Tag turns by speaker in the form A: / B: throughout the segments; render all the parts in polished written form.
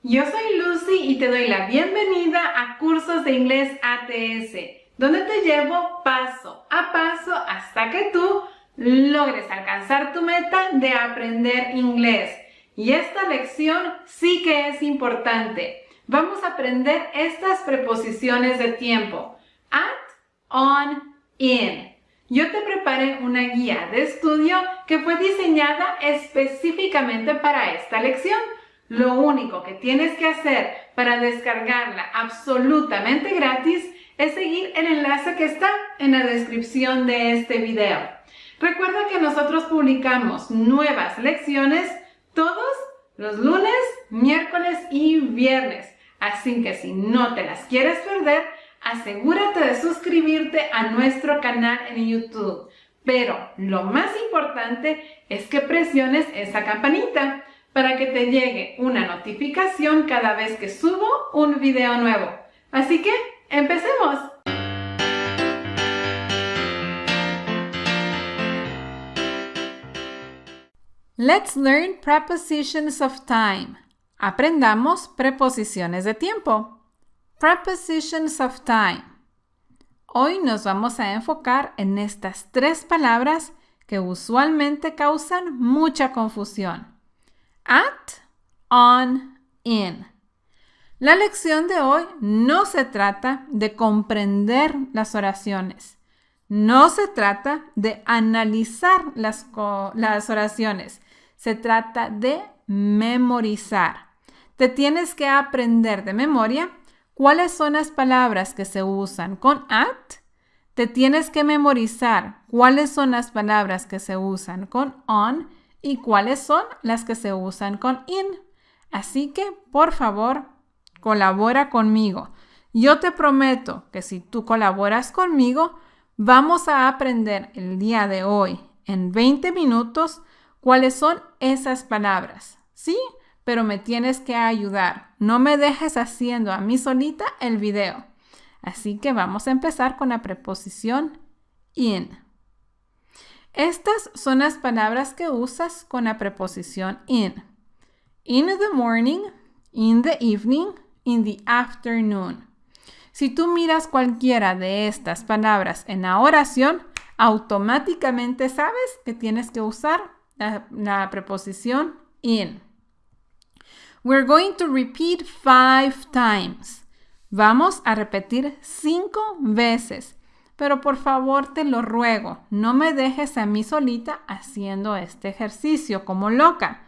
A: Yo soy Lucy y te doy la bienvenida a Cursos de Inglés ATS, donde te llevo paso a paso hasta que tú logres alcanzar tu meta de aprender inglés. Y esta lección sí que es importante. Vamos a aprender estas preposiciones de tiempo. At, on, in. Yo te preparé una guía de estudio que fue diseñada específicamente para esta lección. Lo único que tienes que hacer para descargarla absolutamente gratis es seguir el enlace que está en la descripción de este video. Recuerda que nosotros publicamos nuevas lecciones todos los lunes, miércoles y viernes. Así que si no te las quieres perder, asegúrate de suscribirte a nuestro canal en YouTube. Pero lo más importante es que presiones esa campanita para que te llegue una notificación cada vez que subo un video nuevo. Así que, ¡empecemos! Let's learn prepositions of time. Aprendamos preposiciones de tiempo. Prepositions of time. Hoy nos vamos a enfocar en estas tres palabras que usualmente causan mucha confusión. At, on, in. La lección de hoy no se trata de comprender las oraciones. No se trata de analizar las oraciones. Se trata de memorizar. Te tienes que aprender de memoria cuáles son las palabras que se usan con at. Te tienes que memorizar cuáles son las palabras que se usan con on y cuáles son las que se usan con in. Así que, por favor, colabora conmigo. Yo te prometo que si tú colaboras conmigo, vamos a aprender el día de hoy, en 20 minutos, cuáles son esas palabras. ¿Sí? Pero me tienes que ayudar. No me dejes haciendo a mí solita el video. Así que vamos a empezar con la preposición in. Estas son las palabras que usas con la preposición in. In the morning, in the evening, in the afternoon. Si tú miras cualquiera de estas palabras en la oración, automáticamente sabes que tienes que usar la preposición in. We're going to repeat 5 times. Vamos a repetir 5 veces. Pero por favor te lo ruego, no me dejes a mí solita haciendo este ejercicio como loca.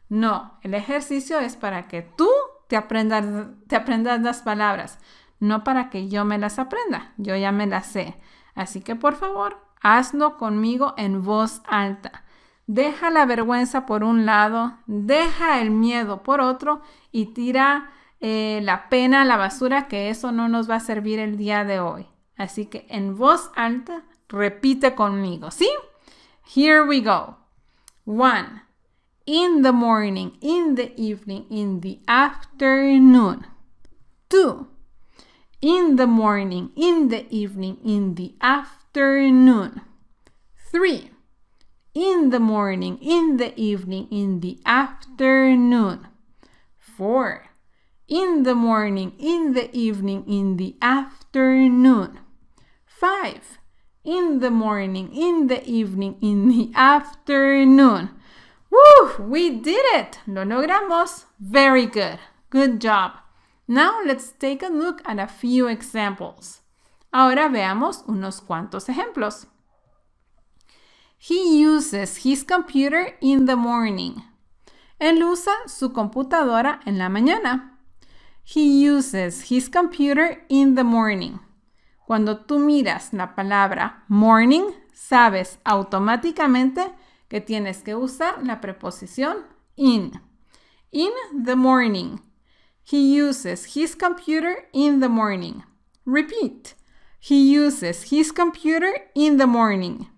A: No, el ejercicio es para que tú te aprendas las palabras, no para que yo me las aprenda. Yo ya me las sé. Así que por favor, hazlo conmigo en voz alta. Deja la vergüenza por un lado, deja el miedo por otro y tira la pena a la basura, que eso no nos va a servir el día de hoy. Así que en voz alta, repite conmigo, ¿sí? Here we go. 1. In the morning, in the evening, in the afternoon. 2. In the morning, in the evening, in the afternoon. 3. In the morning, in the evening, in the afternoon. 4. In the morning, in the evening, in the afternoon. 5. In the morning, in the evening, in the afternoon. Woo! We did it! Lo logramos. Very good. Good job. Now let's take a look at a few examples. Ahora veamos unos cuantos ejemplos. He uses his computer in the morning. Él usa su computadora en la mañana. He uses his computer in the morning. Cuando tú miras la palabra morning, sabes automáticamente que tienes que usar la preposición in. In the morning. He uses his computer in the morning. Repeat. He uses his computer in the morning.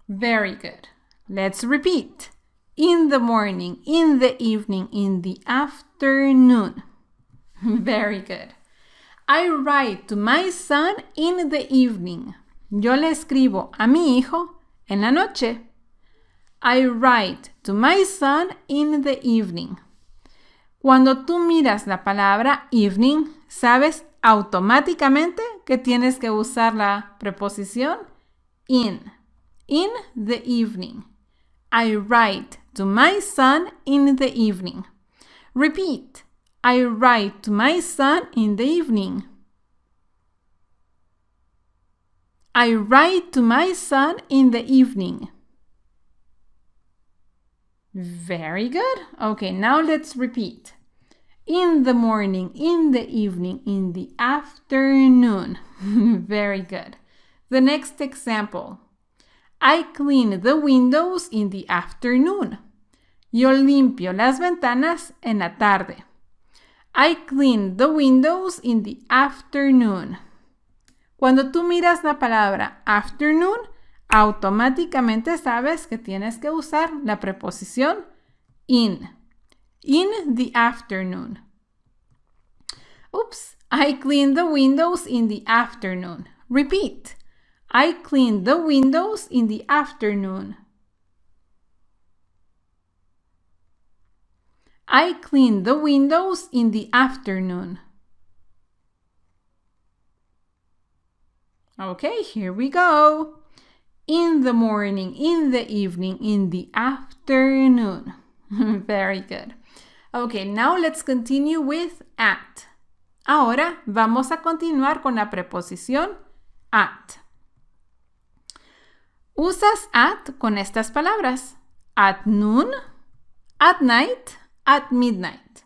A: Very good. Let's repeat. In the morning, in the evening, in the afternoon. Very good. I write to my son in the evening. Yo le escribo a mi hijo en la noche. I write to my son in the evening. Cuando tú miras la palabra evening, sabes automáticamente que tienes que usar la preposición in. In the evening. I write to my son in the evening. Repeat. I write to my son in the evening. I write to my son in the evening. Very good. Okay, now let's repeat. In the morning, in the evening, in the afternoon. Very good. The next example. I clean the windows in the afternoon. Yo limpio las ventanas en la tarde. I clean the windows in the afternoon. Cuando tú miras la palabra afternoon, automáticamente sabes que tienes que usar la preposición in. In the afternoon. Oops, I clean the windows in the afternoon. Repeat. I clean the windows in the afternoon. I clean the windows in the afternoon. Okay, here we go. In the morning, in the evening, in the afternoon. Very good. Okay, now let's continue with at. Ahora vamos a continuar con la preposición at. Usas at con estas palabras. At noon, at night, at midnight.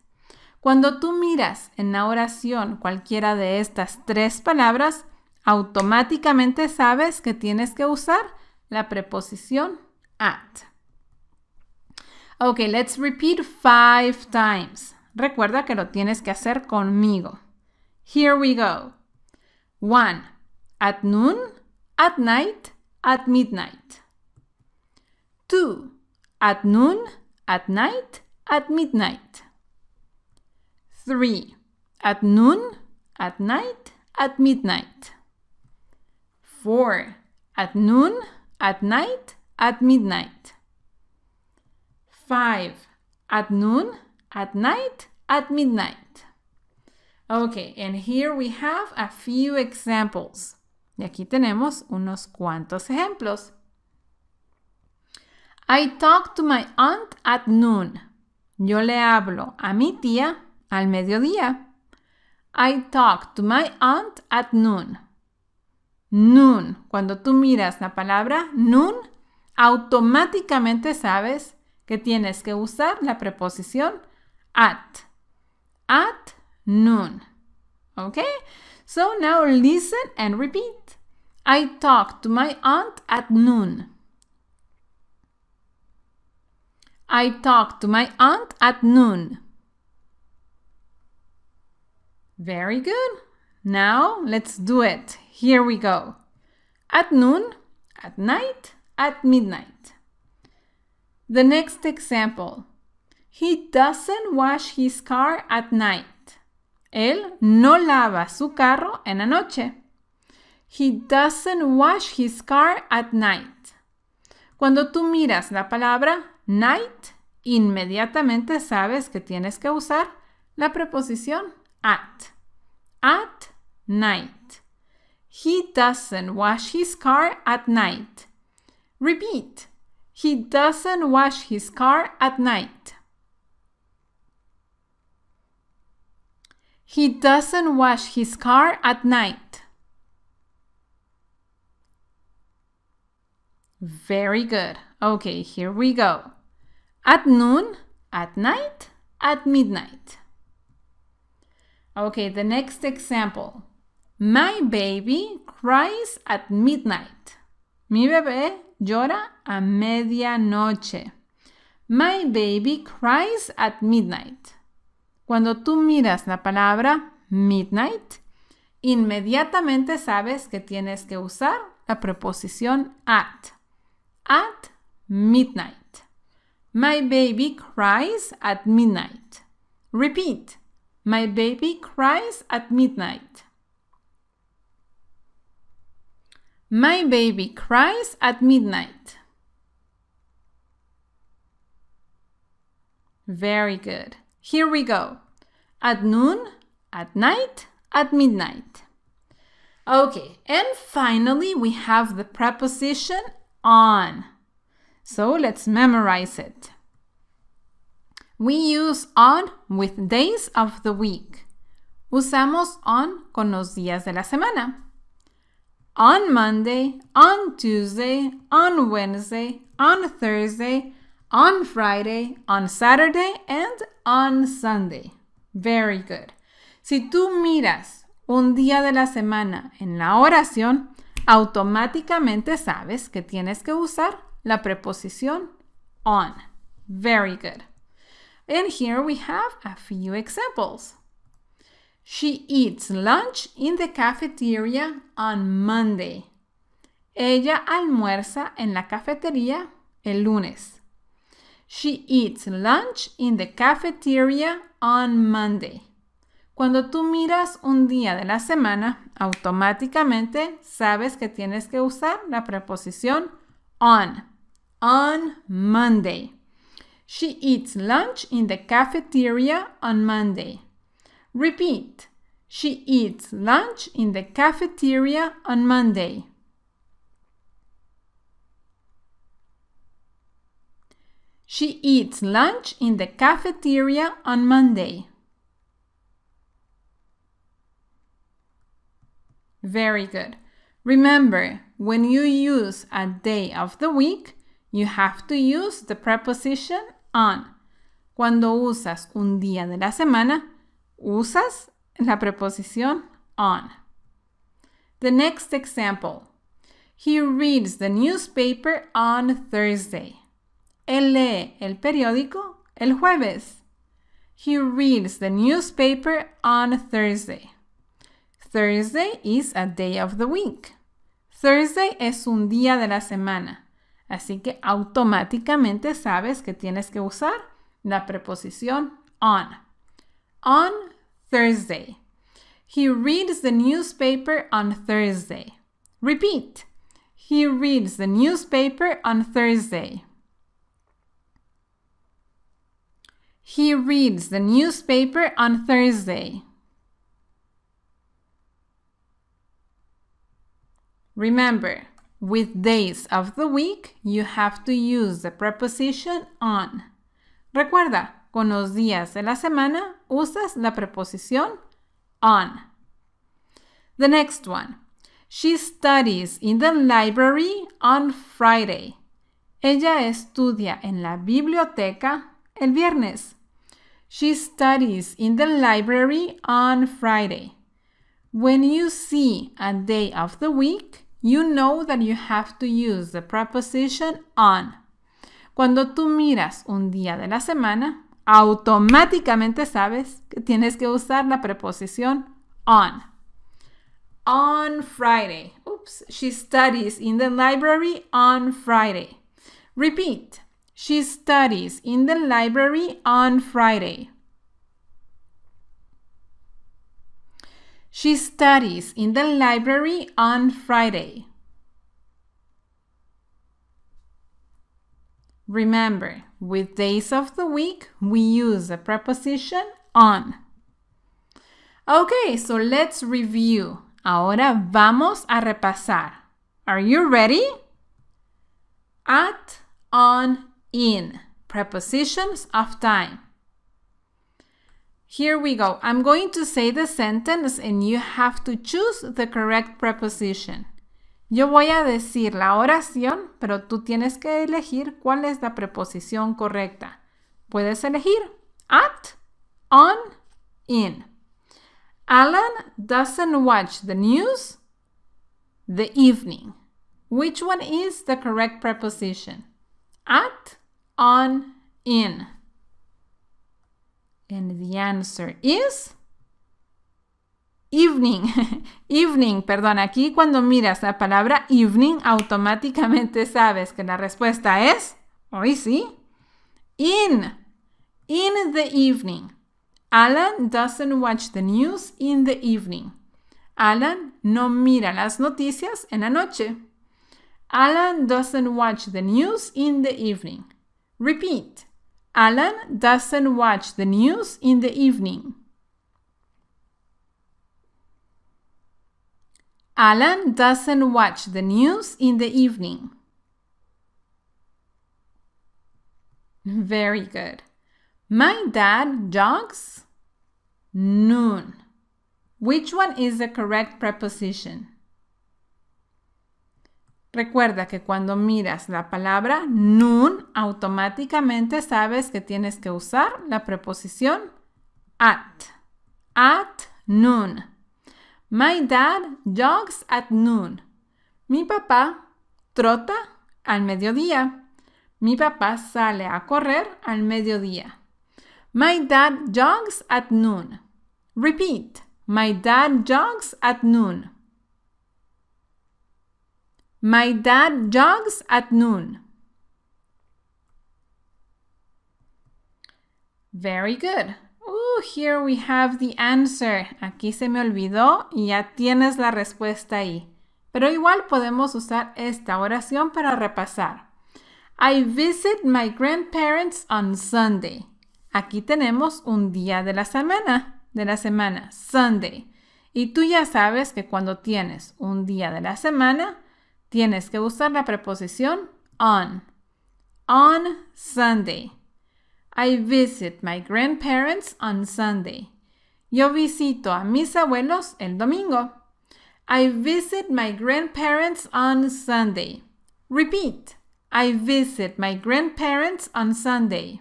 A: Cuando tú miras en la oración cualquiera de estas tres palabras, automáticamente sabes que tienes que usar la preposición at. Okay, let's repeat 5 times. Recuerda que lo tienes que hacer conmigo. Here we go. 1. At noon, at night, at midnight. 2. At noon, at night, at midnight. 3. At noon, at night, at midnight. 4. At noon, at night, at midnight. 5. At noon, at night, at midnight. Okay, and here we have a few examples. Y aquí tenemos unos cuantos ejemplos. I talk to my aunt at noon. Yo le hablo a mi tía al mediodía. I talk to my aunt at noon. Noon. Cuando tú miras la palabra noon, automáticamente sabes que tienes que usar la preposición at. At noon. Okay? So now listen and repeat. I talk to my aunt at noon. I talk to my aunt at noon. Very good. Now let's do it. Here we go. At noon, at night, at midnight. The next example. He doesn't wash his car at night. Él no lava su carro en la noche. He doesn't wash his car at night. Cuando tú miras la palabra night, inmediatamente sabes que tienes que usar la preposición at. At night. He doesn't wash his car at night. Repeat. He doesn't wash his car at night. He doesn't wash his car at night. Very good. Okay, here we go. At noon, at night, at midnight. Okay, the next example. My baby cries at midnight. Mi bebé llora a medianoche. My baby cries at midnight. Cuando tú miras la palabra midnight, inmediatamente sabes que tienes que usar la preposición at. At midnight. My baby cries at midnight. Repeat. My baby cries at midnight. My baby cries at midnight. Very good. Here we go. At noon, at night, at midnight. Okay, and finally we have the preposition on. So let's memorize it. We use on with days of the week. Usamos on con los días de la semana. On Monday, on Tuesday, on Wednesday, on Thursday, on Friday, on Saturday, and on Sunday. Very good. Si tú miras un día de la semana en la oración, automáticamente sabes que tienes que usar la preposición on. Very good. And here we have a few examples. She eats lunch in the cafeteria on Monday. Ella almuerza en la cafetería el lunes. She eats lunch in the cafeteria on Monday. Cuando tú miras un día de la semana, automáticamente sabes que tienes que usar la preposición on. On Monday. She eats lunch in the cafeteria on Monday. Repeat. She eats lunch in the cafeteria on Monday. She eats lunch in the cafeteria on Monday. Very good. Remember, when you use a day of the week, you have to use the preposition on. Cuando usas un día de la semana, usas la preposición on. The next example. He reads the newspaper on Thursday. Él lee el periódico el jueves. He reads the newspaper on Thursday. Thursday is a day of the week. Thursday es un día de la semana. Así que automáticamente sabes que tienes que usar la preposición on. On Thursday. He reads the newspaper on Thursday. Repeat. He reads the newspaper on Thursday. He reads the newspaper on Thursday. Remember, with days of the week, you have to use the preposition on. Recuerda, con los días de la semana, usas la preposición on. The next one. She studies in the library on Friday. Ella estudia en la biblioteca el viernes. She studies in the library on Friday. When you see a day of the week, you know that you have to use the preposition on. Cuando tú miras un día de la semana, automáticamente sabes que tienes que usar la preposición on. On Friday. Oops. She studies in the library on Friday. Repeat. She studies in the library on Friday. She studies in the library on Friday. Remember, with days of the week, we use the preposition on. Okay, so let's review. Ahora vamos a repasar. Are you ready? At, on, in. Prepositions of time. Here we go. I'm going to say the sentence and you have to choose the correct preposition. Yo voy a decir la oración, pero tú tienes que elegir cuál es la preposición correcta. Puedes elegir at, on, in. Alan doesn't watch the news the evening. Which one is the correct preposition? At, on, in. And the answer is evening. Evening, perdón, aquí cuando miras la palabra evening, automáticamente sabes que la respuesta es, hoy sí, in the evening. Alan doesn't watch the news in the evening. Alan no mira las noticias en la noche. Alan doesn't watch the news in the evening. Repeat. Alan doesn't watch the news in the evening. Alan doesn't watch the news in the evening. Very good. My dad jogs noon. Which one is the correct preposition? Recuerda que cuando miras la palabra noon, automáticamente sabes que tienes que usar la preposición at. At noon. My dad jogs at noon. Mi papá trota al mediodía. Mi papá sale a correr al mediodía. My dad jogs at noon. Repeat. My dad jogs at noon. My dad jogs at noon. Very good. Here we have the answer. Aquí se me olvidó y ya tienes la respuesta ahí. Pero igual podemos usar esta oración para repasar. I visit my grandparents on Sunday. Aquí tenemos un día de la semana, Sunday. Y tú ya sabes que cuando tienes un día de la semana, tienes que usar la preposición on. On Sunday. I visit my grandparents on Sunday. Yo visito a mis abuelos el domingo. I visit my grandparents on Sunday. Repeat. I visit my grandparents on Sunday.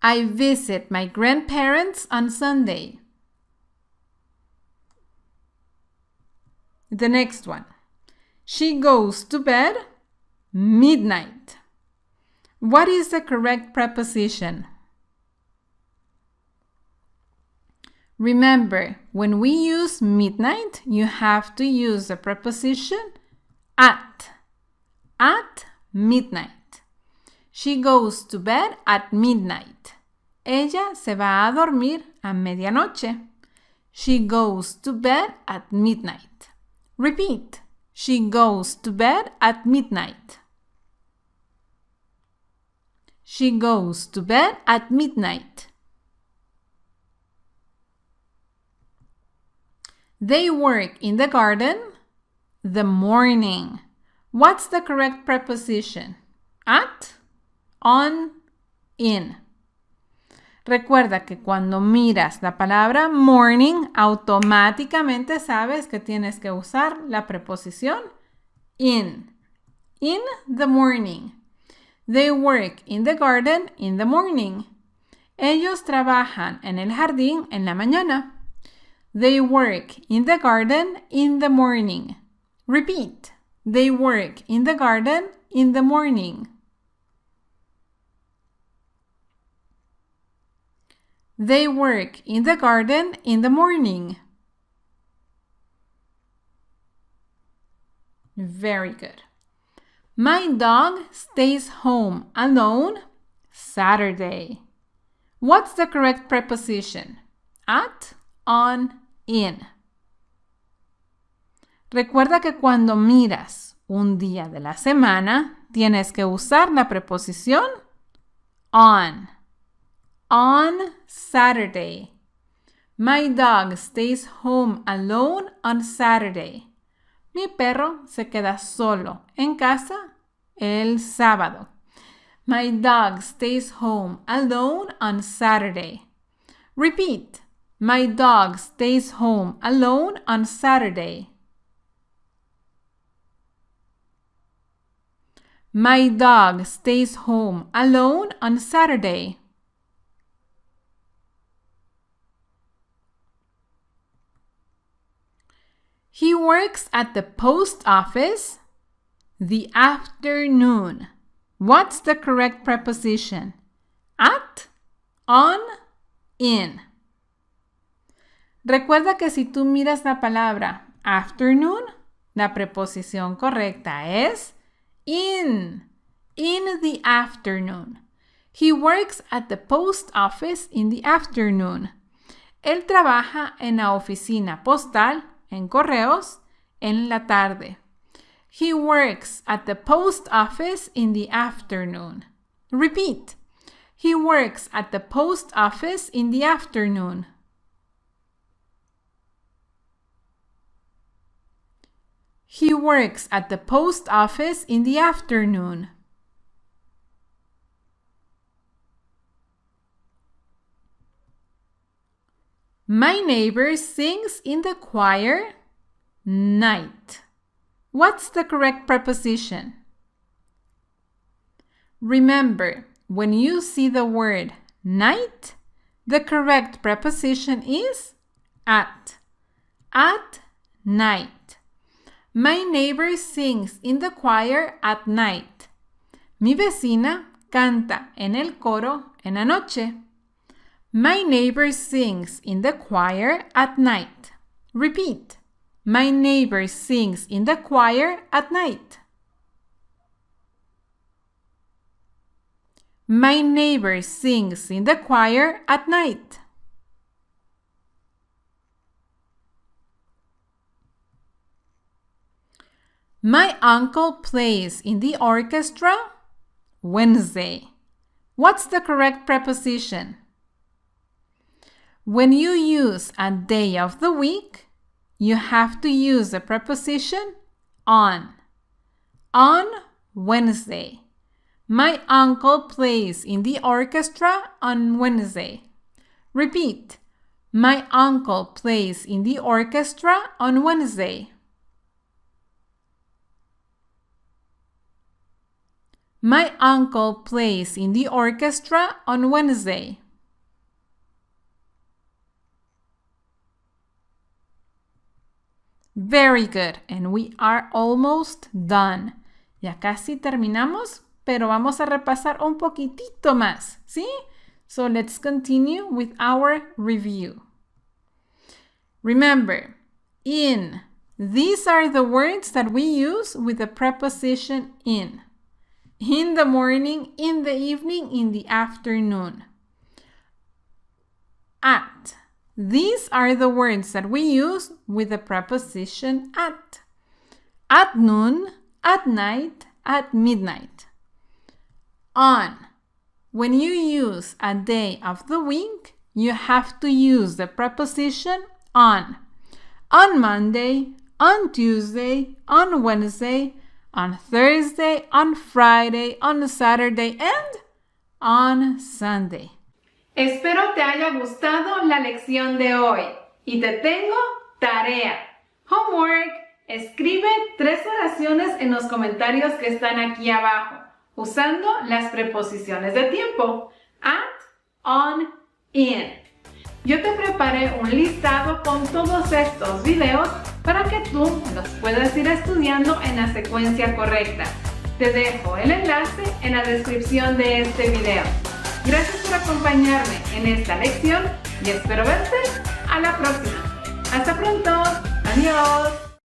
A: I visit my grandparents on Sunday. The next one. She goes to bed midnight. What is the correct preposition? Remember, when we use midnight, you have to use the preposition at. At midnight. She goes to bed at midnight. Ella se va a dormir a medianoche. She goes to bed at midnight. Repeat. She goes to bed at midnight. She goes to bed at midnight. They work in the garden the morning. What's the correct preposition? At, on, in. Recuerda que cuando miras la palabra morning, automáticamente sabes que tienes que usar la preposición in. In the morning. They work in the garden in the morning. Ellos trabajan en el jardín en la mañana. They work in the garden in the morning. Repeat. They work in the garden in the morning. They work in the garden in the morning. Very good. My dog stays home alone Saturday. What's the correct preposition? At, on, in. Recuerda que cuando miras un día de la semana, tienes que usar la preposición on. On Saturday. My dog stays home alone on Saturday. Mi perro se queda solo en casa el sábado. My dog stays home alone on Saturday. Repeat. My dog stays home alone on Saturday. My dog stays home alone on Saturday. He works at the post office the afternoon. What's the correct preposition? At, on, in. Recuerda que si tú miras la palabra afternoon, la preposición correcta es in the afternoon. He works at the post office in the afternoon. Él trabaja en la oficina postal, en correos, en la tarde. He works at the post office in the afternoon. Repeat. He works at the post office in the afternoon. He works at the post office in the afternoon. My neighbor sings in the choir night. What's the correct preposition? Remember, when you see the word night, the correct preposition is at. At night. My neighbor sings in the choir at night. Mi vecina canta en el coro en la noche. My neighbor sings in the choir at night. Repeat. My neighbor sings in the choir at night. My neighbor sings in the choir at night. My uncle plays in the orchestra Wednesday. What's the correct preposition? When you use a day of the week, you have to use the preposition on. On Wednesday. My uncle plays in the orchestra on Wednesday. Repeat. My uncle plays in the orchestra on Wednesday. My uncle plays in the orchestra on Wednesday. Very good, and we are almost done. Ya casi terminamos, pero vamos a repasar un poquitito más, ¿sí? So let's continue with our review. Remember, in. These are the words that we use with the preposition in. In the morning, in the evening, in the afternoon. At. These are the words that we use with the preposition at. At noon, at night, at midnight. On. When you use a day of the week, you have to use the preposition on. On Monday, on Tuesday, on Wednesday, on Thursday, on Friday, on Saturday, and on Sunday. Espero te haya gustado la lección de hoy y te tengo tarea. Homework. Escribe 3 oraciones en los comentarios que están aquí abajo, usando las preposiciones de tiempo. At, on, in. Yo te preparé un listado con todos estos videos para que tú los puedas ir estudiando en la secuencia correcta. Te dejo el enlace en la descripción de este video. Gracias por acompañarme en esta lección y espero verte a la próxima. Hasta pronto. Adiós.